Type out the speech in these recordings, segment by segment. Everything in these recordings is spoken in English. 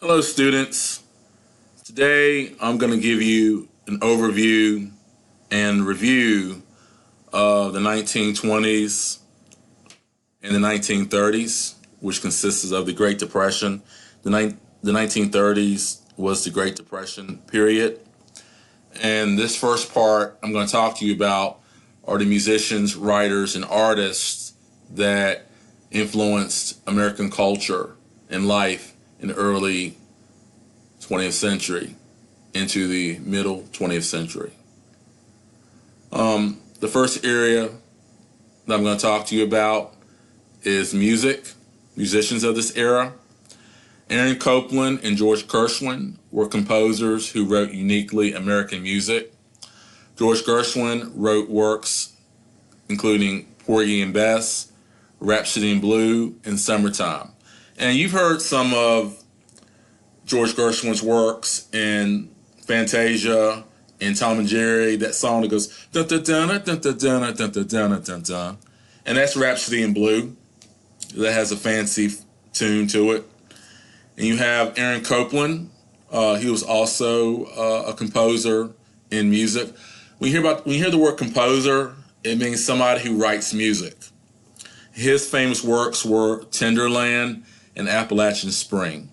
Hello, students. Today I'm going to give you an overview and review of the 1920s and the 1930s, which consists of the Great Depression. The 1930s was the Great Depression period. And this first part I'm going to talk to you about are the musicians, writers, and artists that influenced American culture and life in the early 20th century into the middle 20th century. The first area that I'm going to talk to you about is music, musicians of this era. Aaron Copland and George Gershwin were composers who wrote uniquely American music. George Gershwin wrote works including Porgy and Bess, Rhapsody in Blue, and Summertime. And you've heard some of George Gershwin's works in Fantasia and Tom and Jerry, that song that goes dun dun dun dun dun dun dun dun dun dun dun, and that's Rhapsody in Blue. That has a fancy tune to it. And you have Aaron Copland. He was also a composer in music. When you hear the word composer, it means somebody who writes music. His famous works were Tenderland and Appalachian Spring.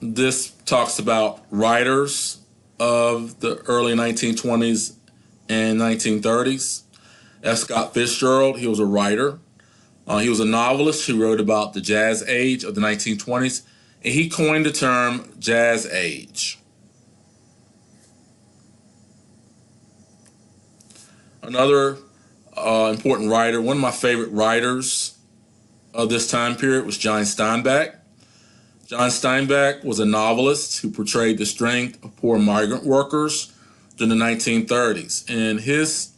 This talks about writers of the early 1920s and 1930s. F. Scott Fitzgerald, he was a writer. He was a novelist who wrote about the jazz age of the 1920s, and he coined the term jazz age. Another important writer, one of my favorite writers of this time period was John Steinbeck. John Steinbeck was a novelist who portrayed the strength of poor migrant workers during the 1930s. And his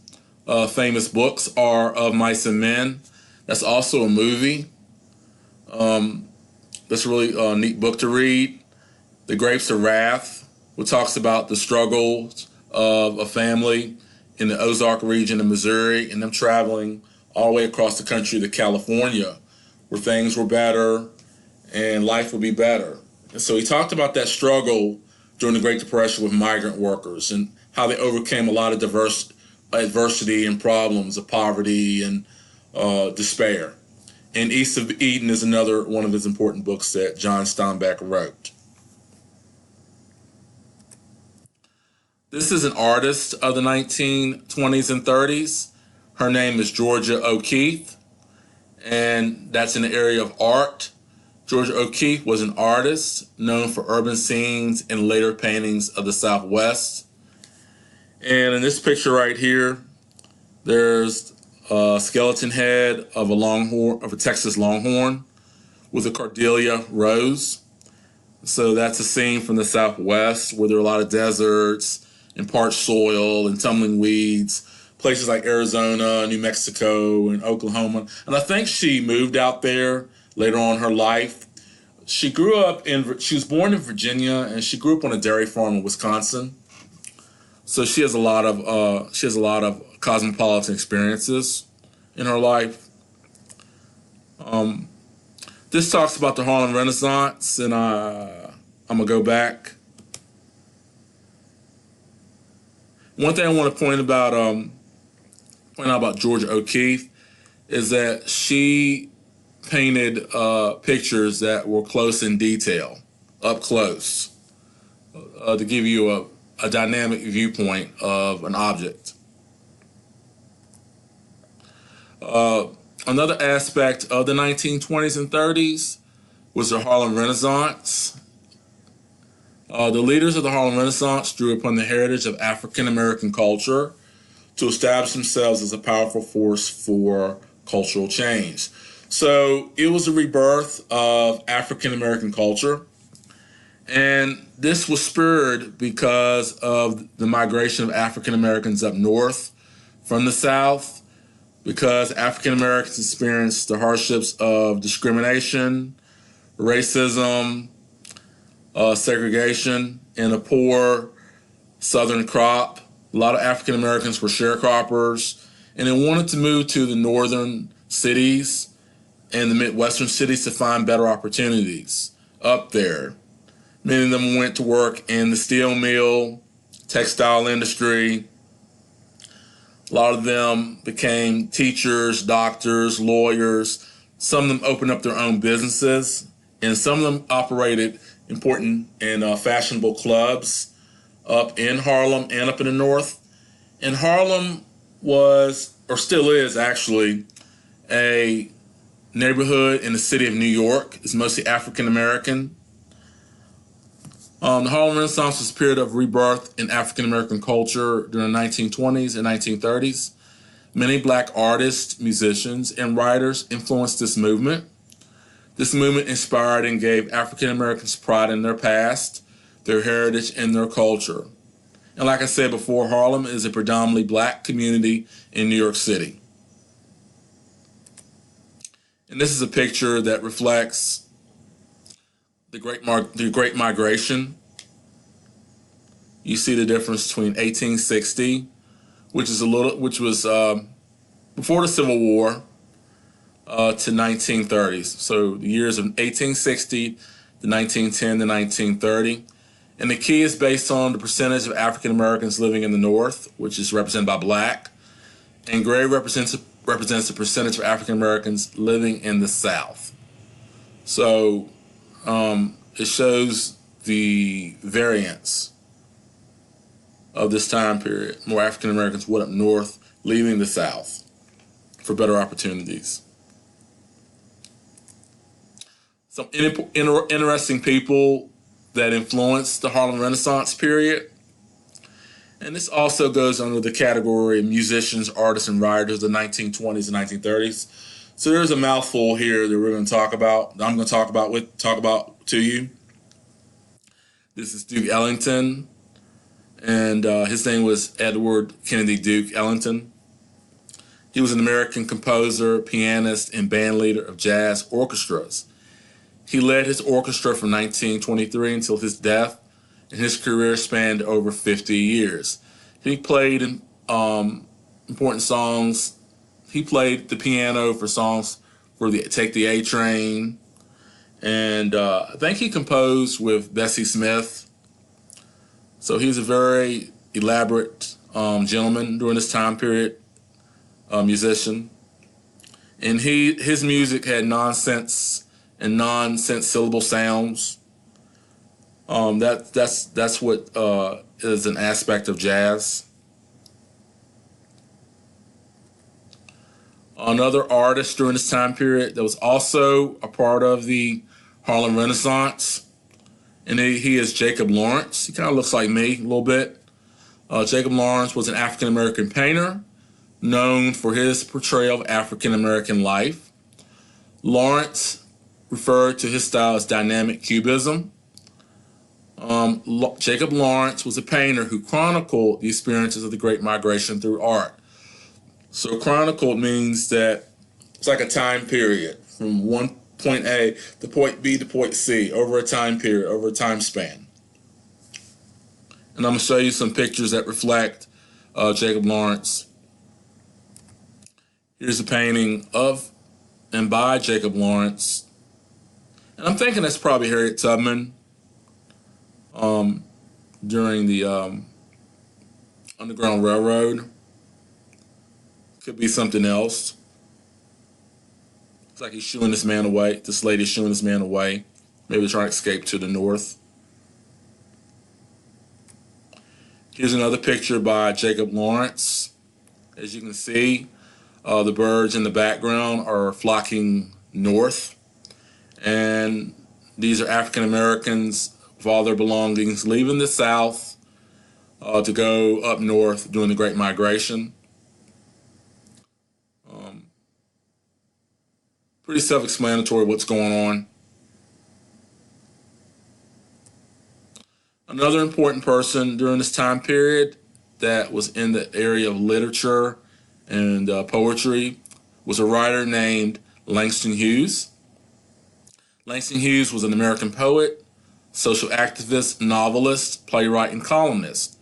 famous books are Of Mice and Men. That's also a movie. That's a really neat book to read. The Grapes of Wrath, which talks about the struggles of a family in the Ozark region of Missouri and them traveling all the way across the country to California, where things were better and life would be better. And so he talked about that struggle during the Great Depression with migrant workers and how they overcame a lot of adversity and problems of poverty and despair. And East of Eden is another one of his important books that John Steinbeck wrote. This is an artist of the 1920s and 30s. Her name is Georgia O'Keeffe, and that's in the area of art. Georgia O'Keeffe was an artist known for urban scenes and later paintings of the Southwest. And in this picture right here, there's a skeleton head of a Texas longhorn with a Cordelia rose. So that's a scene from the Southwest where there are a lot of deserts and parched soil and tumbling weeds, places like Arizona, New Mexico, and Oklahoma. And I think she moved out there later on in her life. She was born in Virginia, and she grew up on a dairy farm in Wisconsin. So she has a lot of cosmopolitan experiences in her life. This talks about the Harlem Renaissance, and I'm gonna go back. One thing I want to point out about Georgia O'Keeffe is that she painted pictures that were close in detail, up close, to give you a dynamic viewpoint of an object. Another aspect of the 1920s and 30s was the Harlem Renaissance. The leaders of the Harlem Renaissance drew upon the heritage of African American culture to establish themselves as a powerful force for cultural change. So it was a rebirth of African American culture, and this was spurred because of the migration of African Americans up north from the South, because African Americans experienced the hardships of discrimination, racism, segregation in a poor southern crop. A lot of African Americans were sharecroppers, and they wanted to move to the northern cities and the Midwestern cities to find better opportunities up there. Many of them went to work in the steel mill, textile industry. A lot of them became teachers, doctors, lawyers. Some of them opened up their own businesses, and some of them operated important and fashionable clubs up in Harlem and up in the north. And Harlem was, or still is actually, a neighborhood in the city of New York. It's mostly African American. The Harlem Renaissance was a period of rebirth in African American culture during the 1920s and 1930s. Many black artists, musicians, and writers influenced this movement. This movement inspired and gave African Americans pride in their past, their heritage, and their culture. And like I said before, Harlem is a predominantly black community in New York City. And this is a picture that reflects the Great Migration. You see the difference between 1860, which was before the Civil War, to 1930s. So the years of 1860 to 1910 to 1930. And the key is based on the percentage of African Americans living in the North, which is represented by black, and gray represents the percentage of African Americans living in the South. So it shows the variance of this time period. More African Americans went up north, leaving the South for better opportunities. Some interesting people that influenced the Harlem Renaissance period. And this also goes under the category of musicians, artists, and writers of the 1920s and 1930s. So there's a mouthful here that we're going to talk about. I'm going to talk about to you. This is Duke Ellington, and his name was Edward Kennedy Duke Ellington. He was an American composer, pianist, and bandleader of jazz orchestras. He led his orchestra from 1923 until his death, and his career spanned over 50 years. He played important songs. He played the piano for songs for Take the A Train, and I think he composed with Bessie Smith. So he's a very elaborate gentleman during this time period, musician. And his music had nonsense syllable sounds. That's what is an aspect of jazz. Another artist during this time period that was also a part of the Harlem Renaissance, and he is Jacob Lawrence. He kind of looks like me a little bit. Jacob Lawrence was an African American painter known for his portrayal of African American life. Lawrence referred to his style as dynamic cubism. Jacob Lawrence was a painter who chronicled the experiences of the Great Migration through art. So chronicled means that it's like a time period from one point A to point B to point C over a time period, over a time span. And I'm going to show you some pictures that reflect Jacob Lawrence. Here's a painting of and by Jacob Lawrence. And I'm thinking that's probably Harriet Tubman during the Underground Railroad. Could be something else. It's like he's shooing this man away. This lady's shooing this man away. Maybe they're trying to escape to the north. Here's another picture by Jacob Lawrence. As you can see, the birds in the background are flocking north. And these are African Americans with all their belongings leaving the South to go up north during the Great Migration. Pretty self-explanatory what's going on. Another important person during this time period that was in the area of literature and poetry was a writer named Langston Hughes. Langston Hughes was an American poet, social activist, novelist, playwright, and columnist.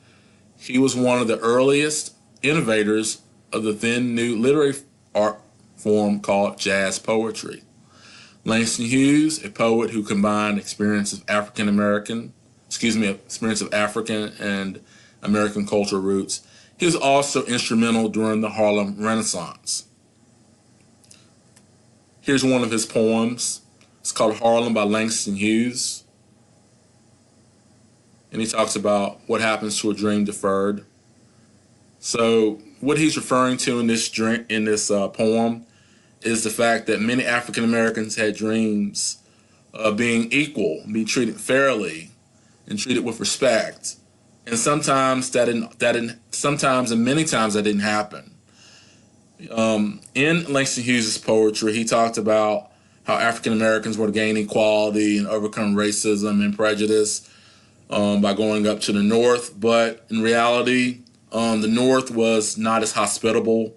He was one of the earliest innovators of the then new literary art form called jazz poetry. Langston Hughes, a poet who combined experience of African and American cultural roots. He was also instrumental during the Harlem Renaissance. Here's one of his poems. It's called Harlem by Langston Hughes. And he talks about what happens to a dream deferred. So what he's referring to in this poem is the fact that many African Americans had dreams of being equal, being treated fairly, and treated with respect. And sometimes many times that didn't happen. In Langston Hughes' poetry, he talked about how African Americans were to gain equality and overcome racism and prejudice by going up to the North. But in reality, the North was not as hospitable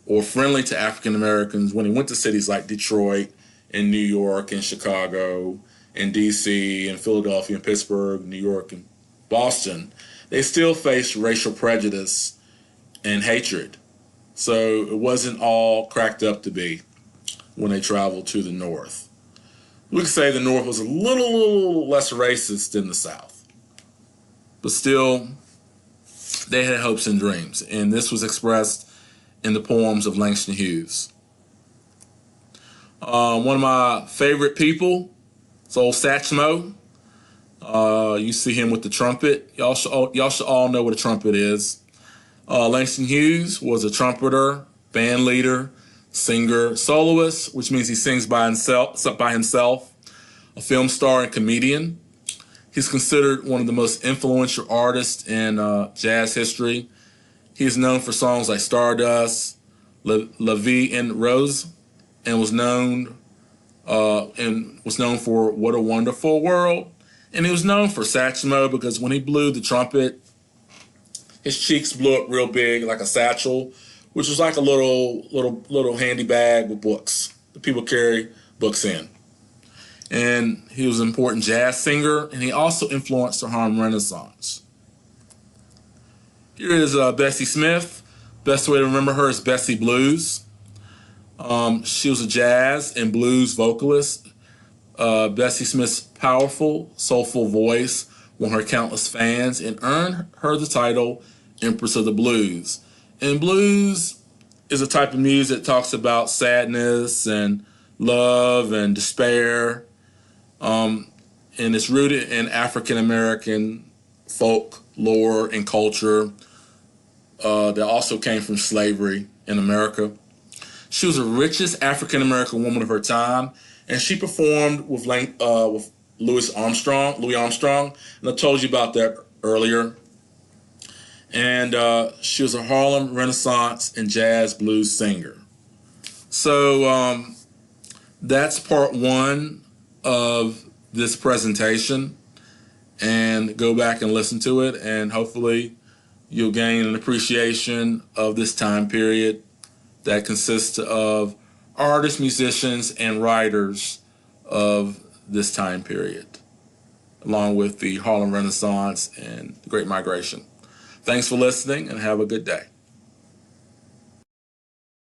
or friendly to African Americans when he went to cities like Detroit and New York and Chicago and DC and Philadelphia and Pittsburgh, New York and Boston. They still faced racial prejudice and hatred. So it wasn't all cracked up to be when they traveled to the North. We could say the North was a little less racist than the South. But still, they had hopes and dreams. And this was expressed in the poems of Langston Hughes. One of my favorite people is old Satchmo. You see him with the trumpet. Y'all should all know what a trumpet is. Langston Hughes was a trumpeter, band leader, singer, soloist, which means he sings by himself, a film star and comedian. He's considered one of the most influential artists in jazz history. He is known for songs like Stardust, La Vie en Rose, and was known for What a Wonderful World. And he was known for Satchmo because when he blew the trumpet, his cheeks blew up real big like a satchel, which was like a little handy bag with books that people carry books in. And he was an important jazz singer, and he also influenced the Harlem Renaissance. Here is Bessie Smith. Best way to remember her is Bessie Blues. She was a jazz and blues vocalist. Bessie Smith's powerful, soulful voice won her countless fans and earned her the title Empress of the Blues. And blues is a type of music that talks about sadness and love and despair. And it's rooted in African American folklore and culture that also came from slavery in America. She was the richest African American woman of her time, and she performed with Louis Armstrong, and I told you about that earlier. And she was a Harlem Renaissance and jazz blues singer. So that's part one of this presentation, and go back and listen to it, and hopefully you'll gain an appreciation of this time period that consists of artists, musicians, and writers of this time period, along with the Harlem Renaissance and the Great Migration. Thanks for listening, and have a good day.